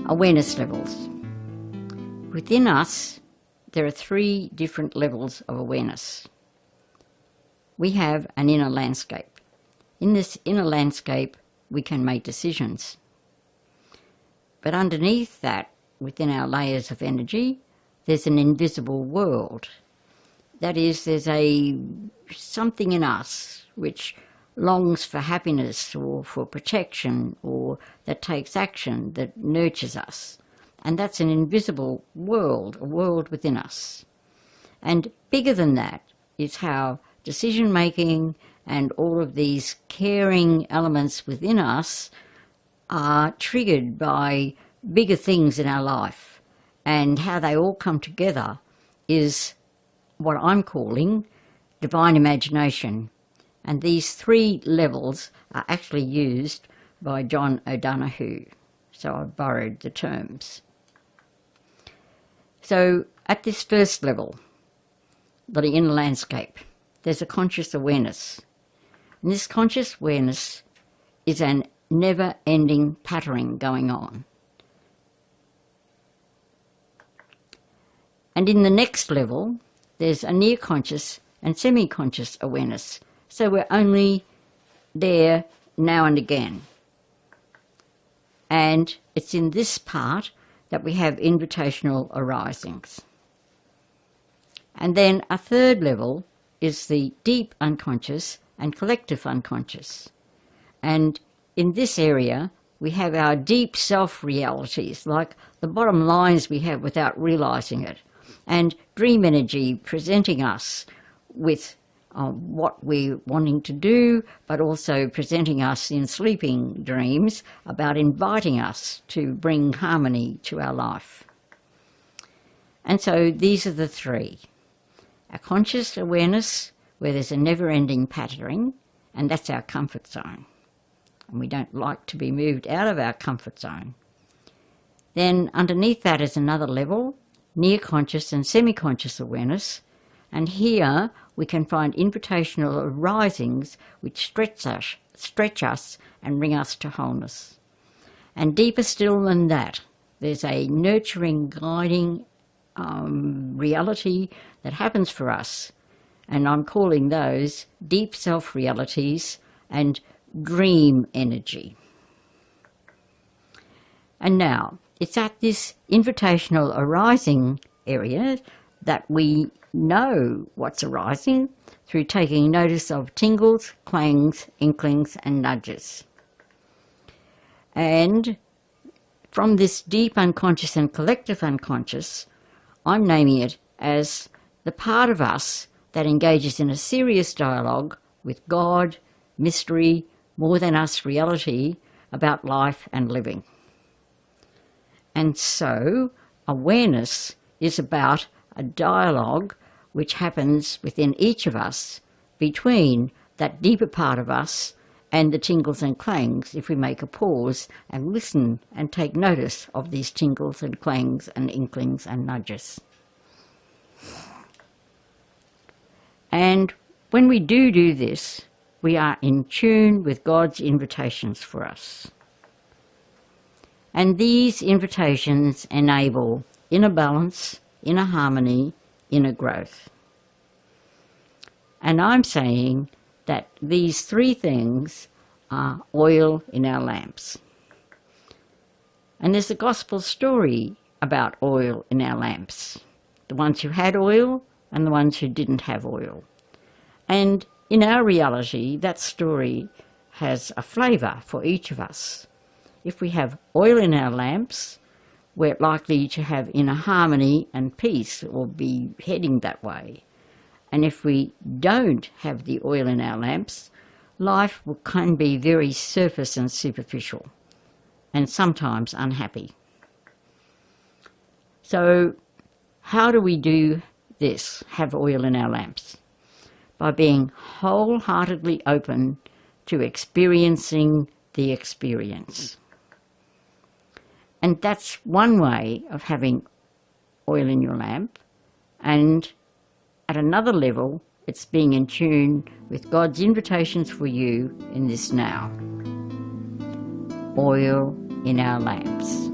Awareness levels. Within us, there are 3 different levels of awareness. We have an inner landscape. In this inner landscape, we can make decisions. But underneath that, within our layers of energy, there's an invisible world. That is, there's something in us which longs for happiness or for protection, or that takes action, that nurtures us. And that's an invisible world, a world within us. And bigger than that is how decision-making and all of these caring elements within us are triggered by bigger things in our life. And how they all come together is what I'm calling divine imagination. And these 3 levels are actually used by John O'Donoghue. So I've borrowed the terms. So at this first level, the inner landscape, there's a conscious awareness. And this conscious awareness is an never-ending patterning going on. And in the next level, there's a near-conscious and semi-conscious awareness. So we're only there now and again. And it's in this part that we have invitational arisings. And then a third level is the deep unconscious and collective unconscious. And in this area, we have our deep self-realities, like the bottom lines we have without realising it, and dream energy presenting us with what we're wanting to do, but also presenting us in sleeping dreams about inviting us to bring harmony to our life. And so these are the 3. A conscious awareness, where there's a never-ending patterning, and that's our comfort zone. And we don't like to be moved out of our comfort zone. Then underneath that is another level, near-conscious and semi-conscious awareness, and here we can find invitational arisings which stretch us and bring us to wholeness. And deeper still than that, there's a nurturing, guiding reality that happens for us, and I'm calling those deep self-realities and dream energy. And now, it's at this invitational arising area that we know what's arising through taking notice of tingles, clangs, inklings and nudges. And from this deep unconscious and collective unconscious, I'm naming it as the part of us that engages in a serious dialogue with God, mystery, more than us reality about life and living. And so awareness is about a dialogue which happens within each of us between that deeper part of us and the tingles and clangs, if we make a pause and listen and take notice of these tingles and clangs and inklings and nudges. And when we do this, we are in tune with God's invitations for us. And these invitations enable inner balance, inner harmony, inner growth. And I'm saying that these 3 things are oil in our lamps. And there's a gospel story about oil in our lamps. The ones who had oil and the ones who didn't have oil. And in our reality, that story has a flavour for each of us. If we have oil in our lamps, we're likely to have inner harmony and peace, or be heading that way. And if we don't have the oil in our lamps, life can be very surface and superficial, and sometimes unhappy. So how do we do this, have oil in our lamps? By being wholeheartedly open to experiencing the experience. And that's one way of having oil in your lamp. And at another level, it's being in tune with God's invitations for you in this now. Oil in our lamps.